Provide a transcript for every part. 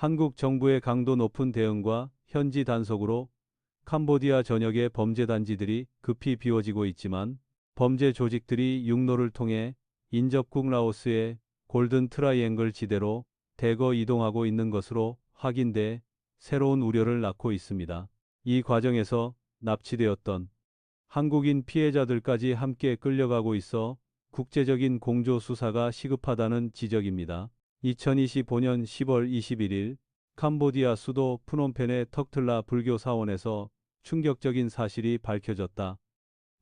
한국 정부의 강도 높은 대응과 현지 단속으로 캄보디아 전역의 범죄 단지들이 급히 비워지고 있지만 범죄 조직들이 육로를 통해 인접국 라오스의 골든 트라이앵글 지대로 대거 이동하고 있는 것으로 확인돼 새로운 우려를 낳고 있습니다. 이 과정에서 납치되었던 한국인 피해자들까지 함께 끌려가고 있어 국제적인 공조 수사가 시급하다는 지적입니다. 2025년 10월 21일 캄보디아 수도 프놈펜의 턱틀라 불교 사원에서 충격적인 사실이 밝혀졌다.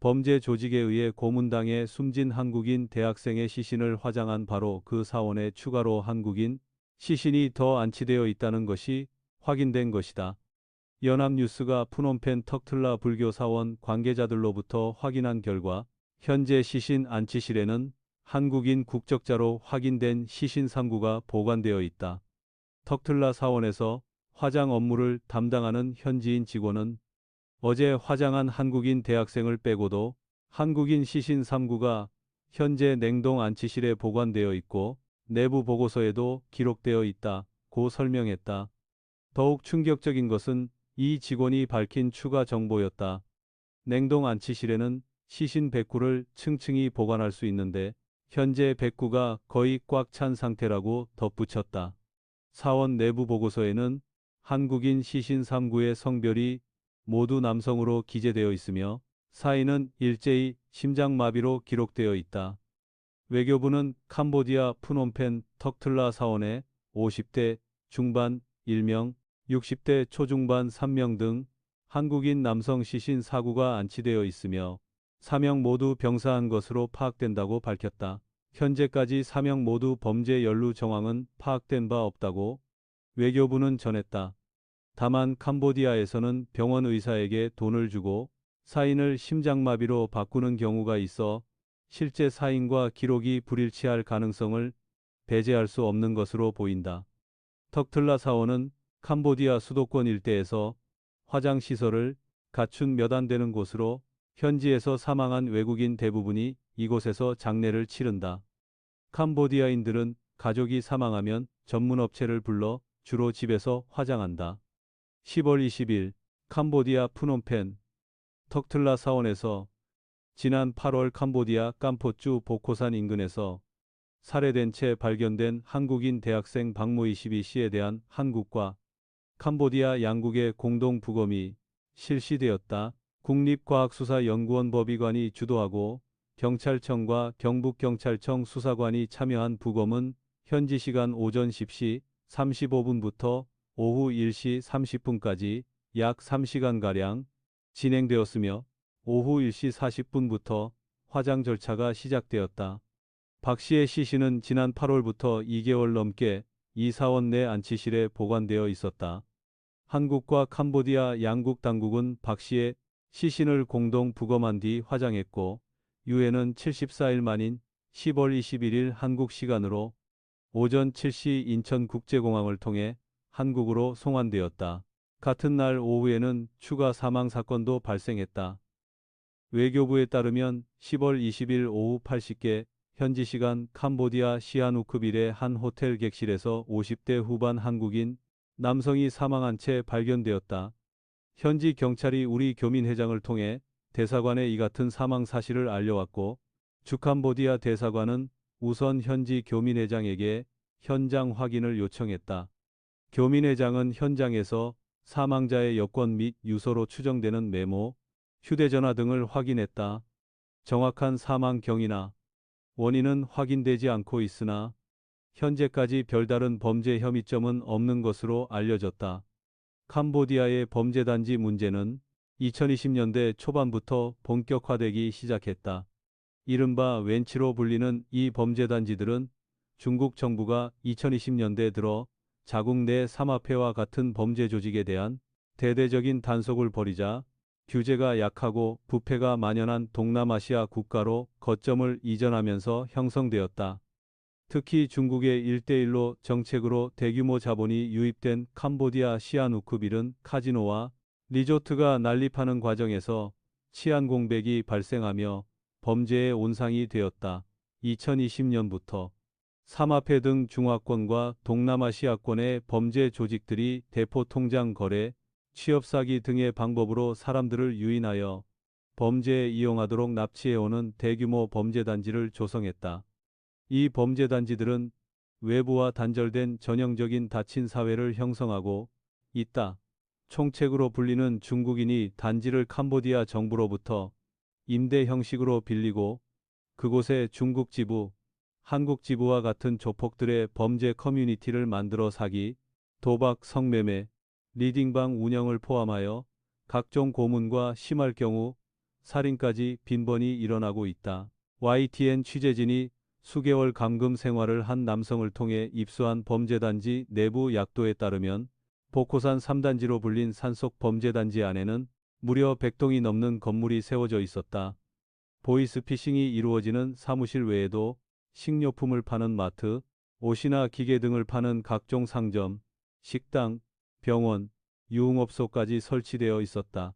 범죄 조직에 의해 고문당해 숨진 한국인 대학생의 시신을 화장한 바로 그 사원에 추가로 한국인 시신이 더 안치되어 있다는 것이 확인된 것이다. 연합뉴스가 프놈펜 턱틀라 불교 사원 관계자들로부터 확인한 결과 현재 시신 안치실에는 한국인 국적자로 확인된 시신 3구가 보관되어 있다. 턱틀라 사원에서 화장 업무를 담당하는 현지인 직원은 어제 화장한 한국인 대학생을 빼고도 한국인 시신 3구가 현재 냉동 안치실에 보관되어 있고 내부 보고서에도 기록되어 있다고 설명했다. 더욱 충격적인 것은 이 직원이 밝힌 추가 정보였다. 냉동 안치실에는 시신 100구를 층층이 보관할 수 있는데 현재 100구가 거의 꽉 찬 상태라고 덧붙였다. 사원 내부 보고서에는 한국인 시신 3구의 성별이 모두 남성으로 기재되어 있으며 사인은 일제히 심장마비로 기록되어 있다. 외교부는 캄보디아 프놈펜 턱틀라 사원에 50대 중반 1명, 60대 초중반 3명 등 한국인 남성 시신 4구가 안치되어 있으며 4명 모두 병사한 것으로 파악된다고 밝혔다. 현재까지 4명 모두 범죄 연루 정황은 파악된 바 없다고 외교부는 전했다. 다만 캄보디아에서는 병원 의사에게 돈을 주고 사인을 심장마비로 바꾸는 경우가 있어 실제 사인과 기록이 불일치할 가능성을 배제할 수 없는 것으로 보인다. 턱틀라 사원은 캄보디아 수도권 일대에서 화장시설을 갖춘 몇 안 되는 곳으로 현지에서 사망한 외국인 대부분이 이곳에서 장례를 치른다. 캄보디아인들은 가족이 사망하면 전문업체를 불러 주로 집에서 화장한다. 10월 20일 캄보디아 프놈펜 턱틀라 사원에서 지난 8월 캄보디아 깜포주 보코산 인근에서 살해된 채 발견된 한국인 대학생 박모 22씨에 대한 한국과 캄보디아 양국의 공동 부검이 실시되었다. 국립과학수사연구원 법의관이 주도하고 경찰청과 경북경찰청 수사관이 참여한 부검은 현지 시간 오전 10시 35분부터 오후 1시 30분까지 약 3시간가량 진행되었으며 오후 1시 40분부터 화장 절차가 시작되었다. 박 씨의 시신은 지난 8월부터 2개월 넘게 이 사원 내 안치실에 보관되어 있었다. 한국과 캄보디아 양국 당국은 박 씨의 시신을 공동 부검한 뒤 화장했고 유해는 74일 만인 10월 21일 한국 시간으로 오전 7시 인천국제공항을 통해 한국으로 송환되었다. 같은 날 오후에는 추가 사망 사건도 발생했다. 외교부에 따르면 10월 20일 오후 8시께 현지 시간 캄보디아 시아누크빌의 한 호텔 객실에서 50대 후반 한국인 남성이 사망한 채 발견되었다. 현지 경찰이 우리 교민회장을 통해 대사관에 이 같은 사망 사실을 알려왔고 주캄보디아 대사관은 우선 현지 교민회장에게 현장 확인을 요청했다. 교민회장은 현장에서 사망자의 여권 및 유서로 추정되는 메모, 휴대전화 등을 확인했다. 정확한 사망 경위나 원인은 확인되지 않고 있으나 현재까지 별다른 범죄 혐의점은 없는 것으로 알려졌다. 캄보디아의 범죄단지 문제는 2020년대 초반부터 본격화되기 시작했다. 이른바 웬치로 불리는 이 범죄단지들은 중국 정부가 2020년대 들어 자국 내 삼합회와 같은 범죄 조직에 대한 대대적인 단속을 벌이자 규제가 약하고 부패가 만연한 동남아시아 국가로 거점을 이전하면서 형성되었다. 특히 중국의 1대1로 정책으로 대규모 자본이 유입된 캄보디아 시아누크빌은 카지노와 리조트가 난립하는 과정에서 치안 공백이 발생하며 범죄의 온상이 되었다. 2020년부터 삼합회 등 중화권과 동남아시아권의 범죄 조직들이 대포 통장 거래, 취업 사기 등의 방법으로 사람들을 유인하여 범죄에 이용하도록 납치해오는 대규모 범죄 단지를 조성했다. 이 범죄 단지들은 외부와 단절된 전형적인 닫힌 사회를 형성하고 있다. 총책으로 불리는 중국인이 단지를 캄보디아 정부로부터 임대 형식으로 빌리고 그곳에 중국 지부, 한국 지부와 같은 조폭들의 범죄 커뮤니티를 만들어 사기, 도박, 성매매, 리딩방 운영을 포함하여 각종 고문과 심할 경우 살인까지 빈번히 일어나고 있다. YTN 취재진이 수개월 감금 생활을 한 남성을 통해 입수한 범죄단지 내부 약도에 따르면 복호산 3단지로 불린 산속 범죄단지 안에는 무려 100동이 넘는 건물이 세워져 있었다. 보이스피싱이 이루어지는 사무실 외에도 식료품을 파는 마트, 옷이나 기계 등을 파는 각종 상점, 식당, 병원, 유흥업소까지 설치되어 있었다.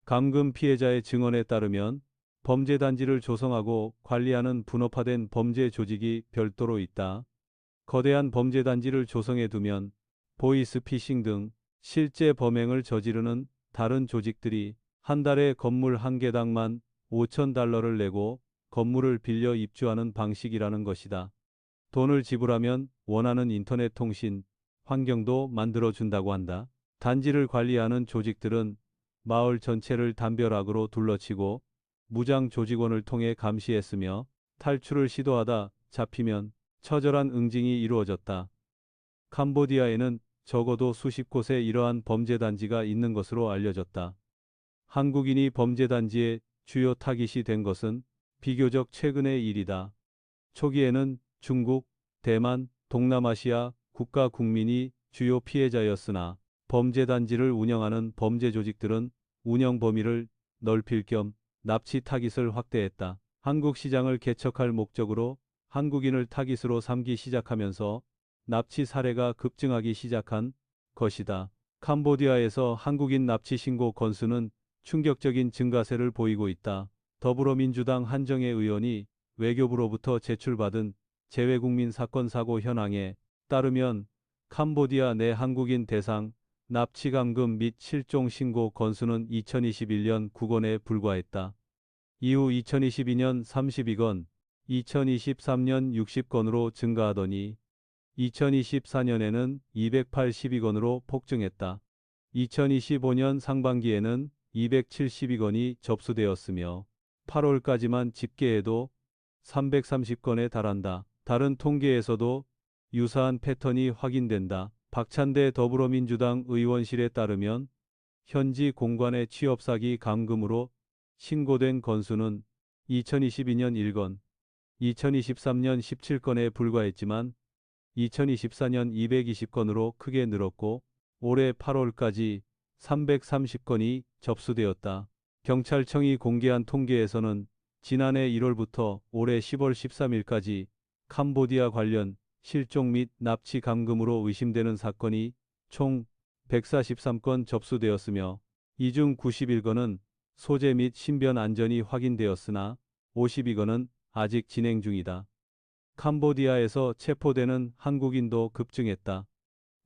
감금 피해자의 증언에 따르면 범죄 단지를 조성하고 관리하는 분업화된 범죄 조직이 별도로 있다. 거대한 범죄 단지를 조성해 두면 보이스피싱 등 실제 범행을 저지르는 다른 조직들이 한 달에 건물 한 개당만 5,000달러를 내고 건물을 빌려 입주하는 방식이라는 것이다. 돈을 지불하면 원하는 인터넷 통신 환경도 만들어준다고 한다. 단지를 관리하는 조직들은 마을 전체를 담벼락으로 둘러치고 무장 조직원을 통해 감시했으며 탈출을 시도하다 잡히면 처절한 응징이 이루어졌다. 캄보디아에는 적어도 수십 곳에 이러한 범죄 단지가 있는 것으로 알려졌다. 한국인이 범죄 단지의 주요 타깃이 된 것은 비교적 최근의 일이다. 초기에는 중국, 대만, 동남아시아 국가 국민이 주요 피해자였으나 범죄 단지를 운영하는 범죄 조직들은 운영 범위를 넓힐 겸 납치 타깃을 확대했다. 한국 시장을 개척할 목적으로 한국인을 타깃으로 삼기 시작하면서 납치 사례가 급증하기 시작한 것이다. 캄보디아에서 한국인 납치 신고 건수는 충격적인 증가세를 보이고 있다. 더불어민주당 한정혜 의원이 외교부로부터 제출받은 재외국민 사건 사고 현황에 따르면 캄보디아 내 한국인 대상 납치 감금 및 실종 신고 건수는 2021년 9건에 불과했다. 이후 2022년 32건, 2023년 60건으로 증가하더니 2024년에는 282건으로 폭증했다. 2025년 상반기에는 272건이 접수되었으며 8월까지만 집계해도 330건에 달한다. 다른 통계에서도 유사한 패턴이 확인된다. 박찬대 더불어민주당 의원실에 따르면 현지 공관의 취업사기 감금으로 신고된 건수는 2022년 1건, 2023년 17건에 불과했지만 2024년 220건으로 크게 늘었고 올해 8월까지 330건이 접수되었다. 경찰청이 공개한 통계에서는 지난해 1월부터 올해 10월 13일까지 캄보디아 관련 실종 및 납치 감금으로 의심되는 사건이 총 143건 접수되었으며 이 중 91건은 소재 및 신변 안전이 확인되었으나 52건은 아직 진행 중이다. 캄보디아에서 체포되는 한국인도 급증했다.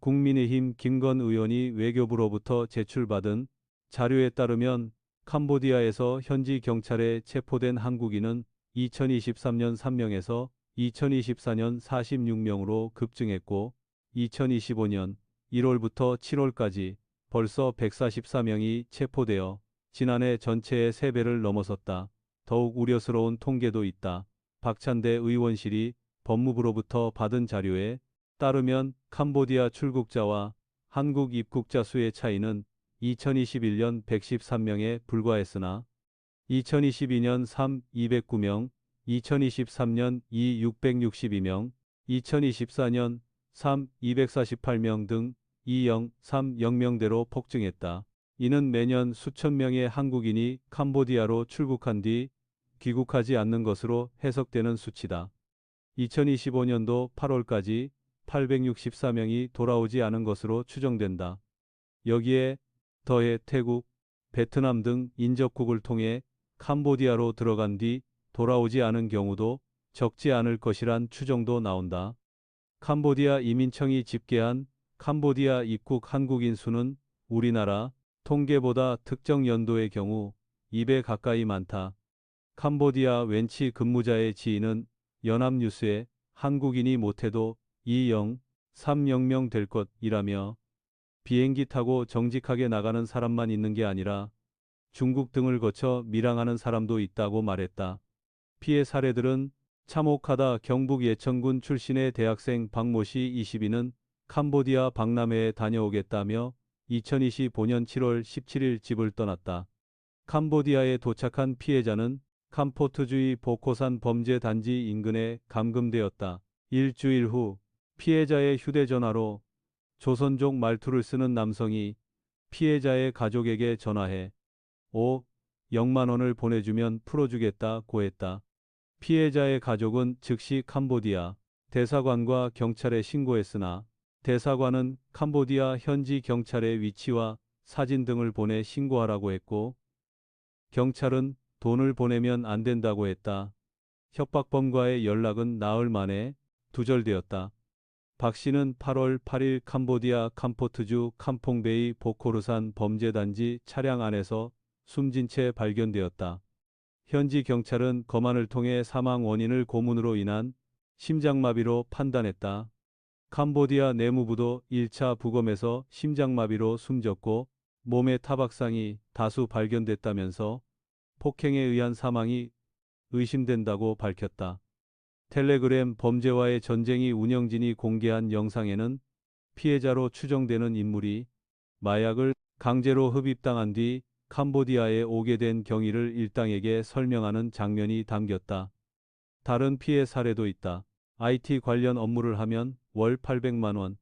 국민의힘 김건 의원이 외교부로부터 제출받은 자료에 따르면 캄보디아에서 현지 경찰에 체포된 한국인은 2023년 3명에서 2024년 46명으로 급증했고 2025년 1월부터 7월까지 벌써 144명이 체포되어 지난해 전체의 3배를 넘어섰다. 더욱 우려스러운 통계도 있다. 박찬대 의원실이 법무부로부터 받은 자료에 따르면 캄보디아 출국자와 한국 입국자 수의 차이는 2021년 113명에 불과했으나 2022년 209명, 2023년 662명, 2024년 248명 등 0명대로 폭증했다. 이는 매년 수천 명의 한국인이 캄보디아로 출국한 뒤 귀국하지 않는 것으로 해석되는 수치다. 2025년도 8월까지 864명이 돌아오지 않은 것으로 추정된다. 여기에 더해 태국, 베트남 등 인접국을 통해 캄보디아로 들어간 뒤 돌아오지 않은 경우도 적지 않을 것이란 추정도 나온다. 캄보디아 이민청이 집계한 캄보디아 입국 한국인 수는 우리나라 통계보다 특정 연도의 경우 2배 가까이 많다. 캄보디아 웬치 근무자의 지인은 연합뉴스에 한국인이 못해도 20, 30명 될 것이라며 비행기 타고 정직하게 나가는 사람만 있는 게 아니라 중국 등을 거쳐 밀항하는 사람도 있다고 말했다. 피해 사례들은 참혹하다. 경북 예천군 출신의 대학생 박모 씨 22는 캄보디아 박람회에 다녀오겠다며 2025년 7월 17일 집을 떠났다. 캄보디아에 도착한 피해자는 캄포트주의 보코산 범죄 단지 인근에 감금되었다. 일주일 후 피해자의 휴대전화로 조선족 말투를 쓰는 남성이 피해자의 가족에게 전화해 0만 원을 보내주면 풀어주겠다고 했다. 피해자의 가족은 즉시 캄보디아 대사관과 경찰에 신고했으나 대사관은 캄보디아 현지 경찰의 위치와 사진 등을 보내 신고하라고 했고 경찰은 돈을 보내면 안 된다고 했다. 협박범과의 연락은 나흘 만에 두절되었다. 박 씨는 8월 8일 캄보디아 캄포트주 캄퐁베이 보코르산 범죄단지 차량 안에서 숨진 채 발견되었다. 현지 경찰은 검안을 통해 사망 원인을 고문으로 인한 심장마비로 판단했다. 캄보디아 내무부도 1차 부검에서 심장마비로 숨졌고 몸에 타박상이 다수 발견됐다면서 폭행에 의한 사망이 의심된다고 밝혔다. 텔레그램 범죄와의 전쟁이 운영진이 공개한 영상에는 피해자로 추정되는 인물이 마약을 강제로 흡입당한 뒤 캄보디아에 오게 된 경위를 일당에게 설명하는 장면이 담겼다. 다른 피해 사례도 있다. IT 관련 업무를 하면 월 800만 원,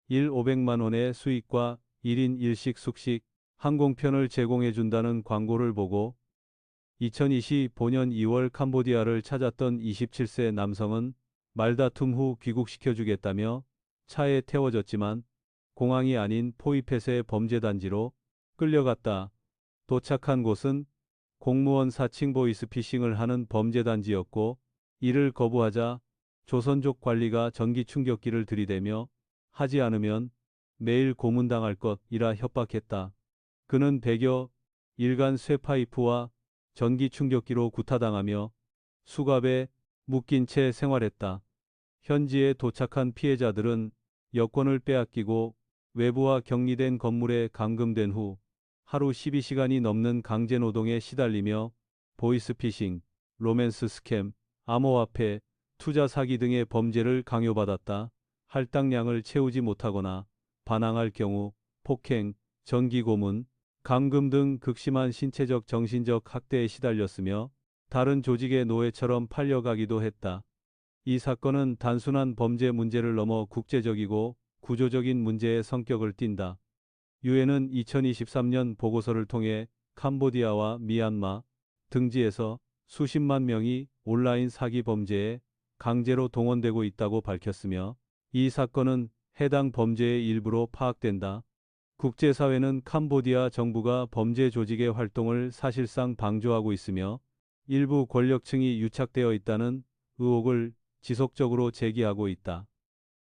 일 500만 원의 수익과 1인 1식 숙식, 항공편을 제공해 준다는 광고를 보고 2025년 2월 캄보디아를 찾았던 27세 남성은 말다툼 후 귀국시켜주겠다며 차에 태워졌지만 공항이 아닌 포이펫의 범죄단지로 끌려갔다. 도착한 곳은 공무원 사칭 보이스피싱을 하는 범죄단지였고 이를 거부하자 조선족 관리가 전기 충격기를 들이대며 하지 않으면 매일 고문당할 것이라 협박했다. 그는 100여 일간 쇠파이프와 전기 충격기로 구타당하며 수갑에 묶인 채 생활했다. 현지에 도착한 피해자들은 여권을 빼앗기고 외부와 격리된 건물에 감금된 후 하루 12시간이 넘는 강제노동에 시달리며 보이스피싱, 로맨스 스캠, 암호화폐, 투자 사기 등의 범죄를 강요받았다. 할당량을 채우지 못하거나 반항할 경우 폭행, 전기고문, 감금 등 극심한 신체적 정신적 학대에 시달렸으며 다른 조직의 노예처럼 팔려가기도 했다. 이 사건은 단순한 범죄 문제를 넘어 국제적이고 구조적인 문제의 성격을 띈다. 유엔은 2023년 보고서를 통해 캄보디아와 미얀마 등지에서 수십만 명이 온라인 사기 범죄에 강제로 동원되고 있다고 밝혔으며 이 사건은 해당 범죄의 일부로 파악된다. 국제사회는 캄보디아 정부가 범죄 조직의 활동을 사실상 방조하고 있으며 일부 권력층이 유착되어 있다는 의혹을 지속적으로 제기하고 있다.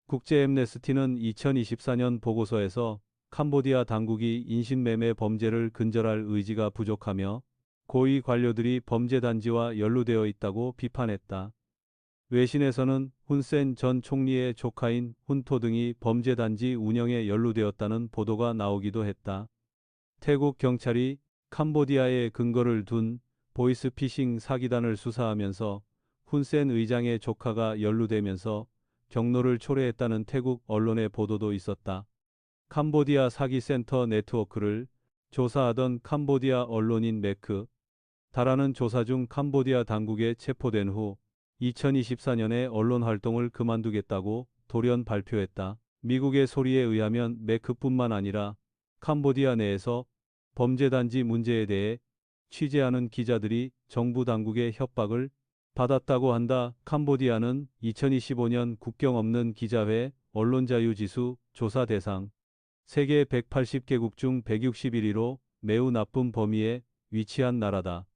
국제 앰네스티는 2024년 보고서에서 캄보디아 당국이 인신매매 범죄를 근절할 의지가 부족하며 고위 관료들이 범죄 단지와 연루되어 있다고 비판했다. 외신에서는 훈센 전 총리의 조카인 훈토 등이 범죄 단지 운영에 연루되었다는 보도가 나오기도 했다. 태국 경찰이 캄보디아에 근거를 둔 보이스피싱 사기단을 수사하면서 훈센 의장의 조카가 연루되면서 경로를 초래했다는 태국 언론의 보도도 있었다. 캄보디아 사기센터 네트워크를 조사하던 캄보디아 언론인 매크 다라는 조사 중 캄보디아 당국에 체포된 후 2024년에 언론 활동을 그만두겠다고 돌연 발표했다. 미국의 소리에 의하면 매크뿐만 아니라 캄보디아 내에서 범죄단지 문제에 대해 취재하는 기자들이 정부 당국의 협박을 받았다고 한다. 캄보디아는 2025년 국경 없는 기자회 언론자유지수 조사 대상 세계 180개국 중 161위로 매우 나쁜 범위에 위치한 나라다.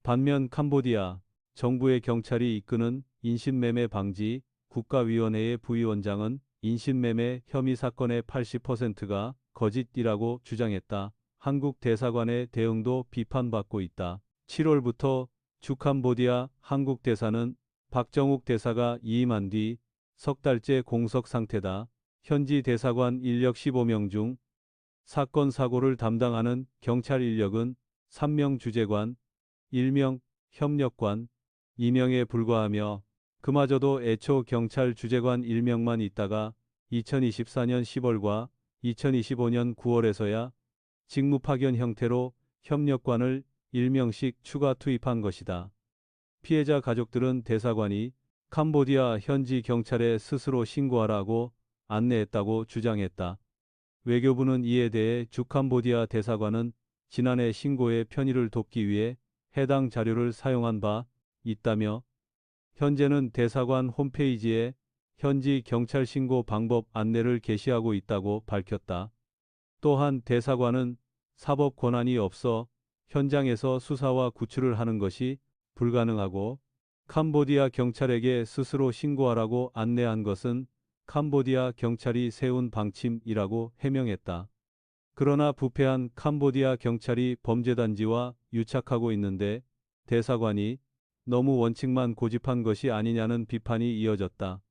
반면 캄보디아 정부의 경찰이 이끄는 인신매매 방지 국가위원회의 부위원장은 인신매매 혐의 사건의 80%가 거짓이라고 주장했다. 한국 대사관의 대응도 비판받고 있다. 7월부터 주캄보디아 한국 대사는 박정욱 대사가 이임한 뒤 석 달째 공석 상태다. 현지 대사관 인력 15명 중 사건 사고를 담당하는 경찰 인력은 3명 주재관, 1명 협력관, 2명에 불과하며 그마저도 애초 경찰 주재관 1명만 있다가 2024년 10월과 2025년 9월에서야 직무 파견 형태로 협력관을 1명씩 추가 투입한 것이다. 피해자 가족들은 대사관이 캄보디아 현지 경찰에 스스로 신고하라고 안내했다고 주장했다. 외교부는 이에 대해 주캄보디아 대사관은 지난해 신고의 편의를 돕기 위해 해당 자료를 사용한 바 있다며 현재는 대사관 홈페이지에 현지 경찰 신고 방법 안내를 게시하고 있다고 밝혔다. 또한 대사관은 사법 권한이 없어 현장에서 수사와 구출을 하는 것이 불가능하고 캄보디아 경찰에게 스스로 신고하라고 안내한 것은 캄보디아 경찰이 세운 방침이라고 해명했다. 그러나 부패한 캄보디아 경찰이 범죄단지와 유착하고 있는데 대사관이 너무 원칙만 고집한 것이 아니냐는 비판이 이어졌다.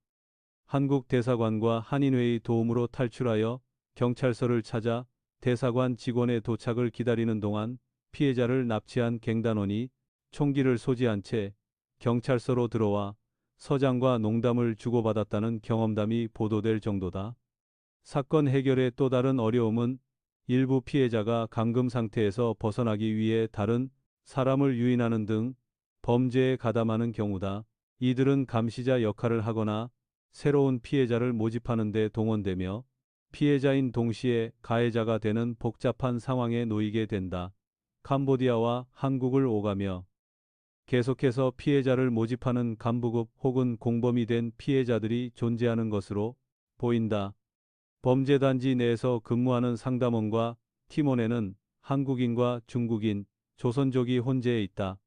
한국 대사관과 한인회의 도움으로 탈출하여 경찰서를 찾아 대사관 직원의 도착을 기다리는 동안 피해자를 납치한 갱단원이 총기를 소지한 채 경찰서로 들어와 서장과 농담을 주고받았다는 경험담이 보도될 정도다. 사건 해결의 또 다른 어려움은 일부 피해자가 감금 상태에서 벗어나기 위해 다른 사람을 유인하는 등 범죄에 가담하는 경우다. 이들은 감시자 역할을 하거나 새로운 피해자를 모집하는 데 동원되며 피해자인 동시에 가해자가 되는 복잡한 상황에 놓이게 된다. 캄보디아와 한국을 오가며 계속해서 피해자를 모집하는 간부급 혹은 공범이 된 피해자들이 존재하는 것으로 보인다. 범죄단지 내에서 근무하는 상담원과 팀원에는 한국인과 중국인, 조선족이 혼재해 있다.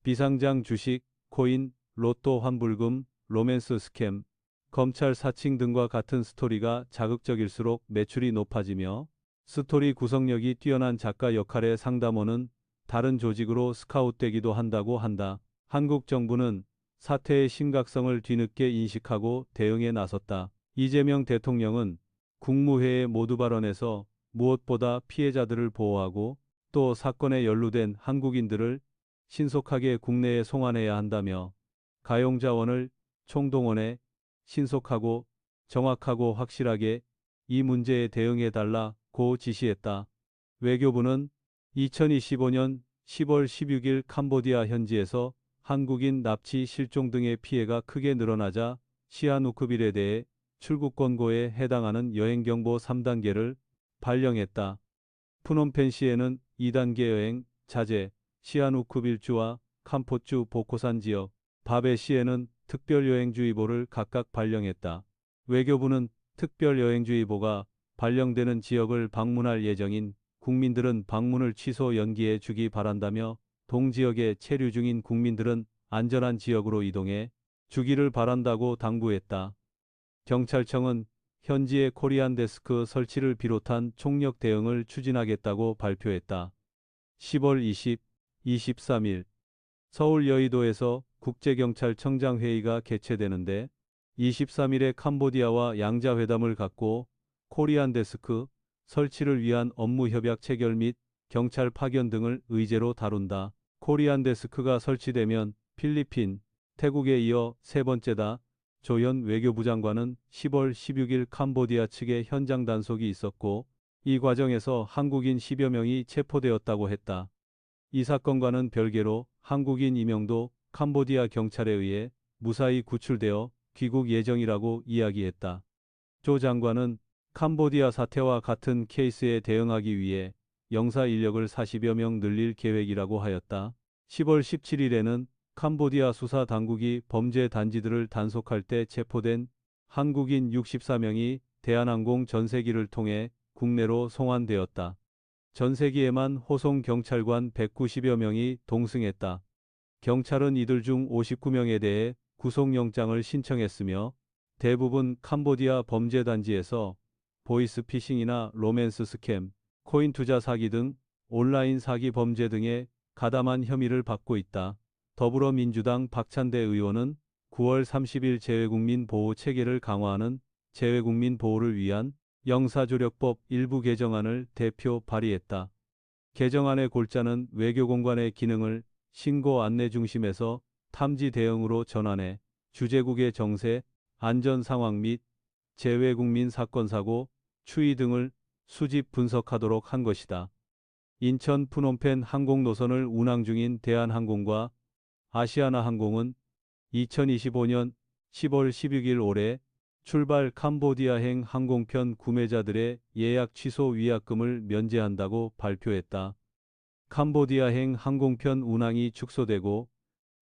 비상장 주식, 코인, 로또 환불금, 로맨스 스캠, 검찰 사칭 등과 같은 스토리가 자극적일수록 매출이 높아지며 스토리 구성력이 뛰어난 작가 역할의 상담원은 다른 조직으로 스카웃되기도 한다고 한다. 한국 정부는 사태의 심각성을 뒤늦게 인식하고 대응에 나섰다. 이재명 대통령은 국무회의 모두 발언에서 무엇보다 피해자들을 보호하고 또 사건에 연루된 한국인들을 신속하게 국내에 송환해야 한다며 가용자원을 총동원해 신속하고 정확하고 확실하게 이 문제에 대응해 달라고 지시했다. 외교부는 2025년 10월 16일 캄보디아 현지에서 한국인 납치 실종 등의 피해가 크게 늘어나자 시아누크빌에 대해 출국 권고에 해당하는 여행경보 3단계를 발령했다. 푸놈펜시에는 2단계 여행 자제, 시아누크빌주와 캄포주 보코산 지역, 바베시에는 특별여행주의보를 각각 발령했다. 외교부는 특별여행주의보가 발령되는 지역을 방문할 예정인 국민들은 방문을 취소 연기해 주기 바란다며 동지역에 체류 중인 국민들은 안전한 지역으로 이동해 주기를 바란다고 당부했다. 경찰청은 현지의 코리안 데스크 설치를 비롯한 총력 대응을 추진하겠다고 발표했다. 10월 23일 서울 여의도에서 국제경찰청장 회의가 개최되는데 23일에 캄보디아와 양자회담을 갖고 코리안 데스크 설치를 위한 업무 협약 체결 및 경찰 파견 등을 의제로 다룬다. 코리안 데스크가 설치되면 필리핀, 태국에 이어 세 번째다. 조현 외교부 장관은 10월 16일 캄보디아 측에 현장 단속이 있었고 이 과정에서 한국인 10여 명이 체포되었다고 했다. 이 사건과는 별개로 한국인 2명도 캄보디아 경찰에 의해 무사히 구출되어 귀국 예정이라고 이야기했다. 조 장관은 캄보디아 사태와 같은 케이스에 대응하기 위해 영사 인력을 40여 명 늘릴 계획이라고 하였다. 10월 17일에는 캄보디아 수사 당국이 범죄 단지들을 단속할 때 체포된 한국인 64명이 대한항공 전세기를 통해 국내로 송환되었다. 전세기에만 호송 경찰관 190여 명이 동승했다. 경찰은 이들 중 59명에 대해 구속영장을 신청했으며 대부분 캄보디아 범죄단지에서 보이스피싱이나 로맨스 스캠, 코인 투자 사기 등 온라인 사기 범죄 등의 가담한 혐의를 받고 있다. 더불어민주당 박찬대 의원은 9월 30일 재외국민 보호 체계를 강화하는 재외국민 보호를 위한 영사조력법 일부 개정안을 대표 발의했다. 개정안의 골자는 외교공관의 기능을 신고 안내 중심에서 탐지 대응으로 전환해 주재국의 정세, 안전 상황 및 재외국민 사건 사고, 추이 등을 수집 분석하도록 한 것이다. 인천 프놈펜 항공 노선을 운항 중인 대한항공과 아시아나항공은 2025년 10월 16일 올해 출발 캄보디아행 항공편 구매자들의 예약 취소 위약금을 면제한다고 발표했다. 캄보디아행 항공편 운항이 축소되고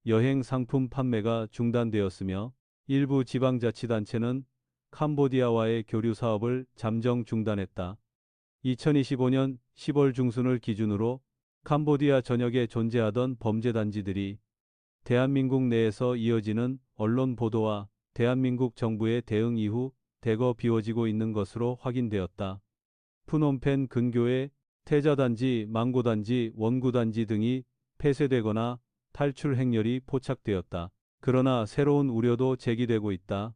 여행 상품 판매가 중단되었으며 일부 지방자치단체는 캄보디아와의 교류 사업을 잠정 중단했다. 2025년 10월 중순을 기준으로 캄보디아 전역에 존재하던 범죄단지들이 대한민국 내에서 이어지는 언론 보도와 대한민국 정부의 대응 이후 대거 비워지고 있는 것으로 확인되었다. 푸놈펜 근교의 태자단지, 망고단지, 원구단지 등이 폐쇄되거나 탈출 행렬이 포착되었다. 그러나 새로운 우려도 제기되고 있다.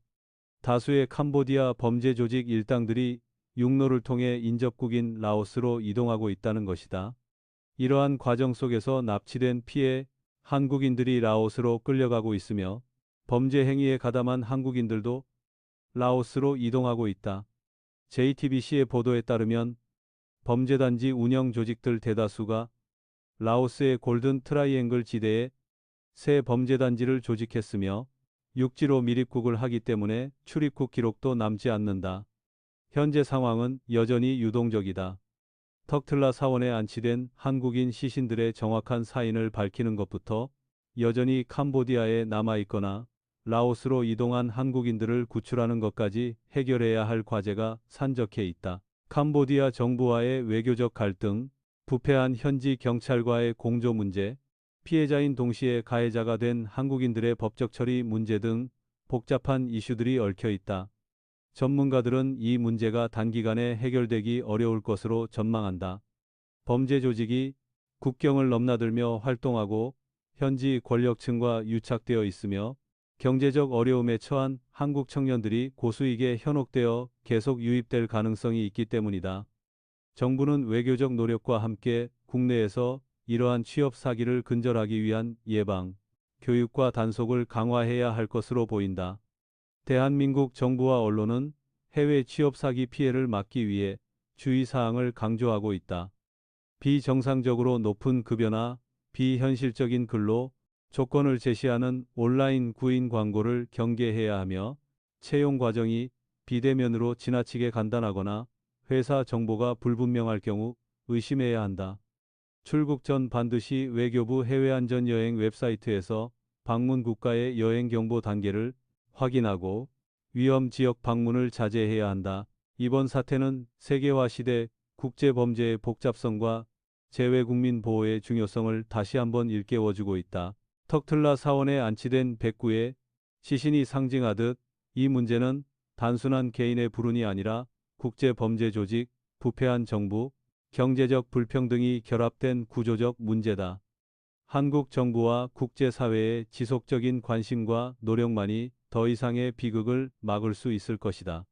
다수의 캄보디아 범죄 조직 일당들이 육로를 통해 인접국인 라오스로 이동하고 있다는 것이다. 이러한 과정 속에서 납치된 피해 한국인들이 라오스로 끌려가고 있으며 범죄 행위에 가담한 한국인들도 라오스로 이동하고 있다. JTBC의 보도에 따르면 범죄단지 운영 조직들 대다수가 라오스의 골든 트라이앵글 지대에 새 범죄단지를 조직했으며 육지로 밀입국을 하기 때문에 출입국 기록도 남지 않는다. 현재 상황은 여전히 유동적이다. 턱틀라 사원에 안치된 한국인 시신들의 정확한 사인을 밝히는 것부터 여전히 캄보디아에 남아있거나 라오스로 이동한 한국인들을 구출하는 것까지 해결해야 할 과제가 산적해 있다. 캄보디아 정부와의 외교적 갈등, 부패한 현지 경찰과의 공조 문제, 피해자인 동시에 가해자가 된 한국인들의 법적 처리 문제 등 복잡한 이슈들이 얽혀 있다. 전문가들은 이 문제가 단기간에 해결되기 어려울 것으로 전망한다. 범죄 조직이 국경을 넘나들며 활동하고 현지 권력층과 유착되어 있으며 경제적 어려움에 처한 한국 청년들이 고수익에 현혹되어 계속 유입될 가능성이 있기 때문이다. 정부는 외교적 노력과 함께 국내에서 이러한 취업 사기를 근절하기 위한 예방, 교육과 단속을 강화해야 할 것으로 보인다. 대한민국 정부와 언론은 해외 취업 사기 피해를 막기 위해 주의사항을 강조하고 있다. 비정상적으로 높은 급여나 비현실적인 근로 조건을 제시하는 온라인 구인 광고를 경계해야 하며 채용 과정이 비대면으로 지나치게 간단하거나 회사 정보가 불분명할 경우 의심해야 한다. 출국 전 반드시 외교부 해외안전여행 웹사이트에서 방문 국가의 여행 경보 단계를 확인하고 위험 지역 방문을 자제해야 한다. 이번 사태는 세계화 시대 국제범죄의 복잡성과 재외국민 보호의 중요성을 다시 한번 일깨워주고 있다. 턱틀라 사원에 안치된 백구의 시신이 상징하듯 이 문제는 단순한 개인의 불운이 아니라 국제범죄 조직, 부패한 정부, 경제적 불평등이 결합된 구조적 문제다. 한국 정부와 국제사회의 지속적인 관심과 노력만이 더 이상의 비극을 막을 수 있을 것이다.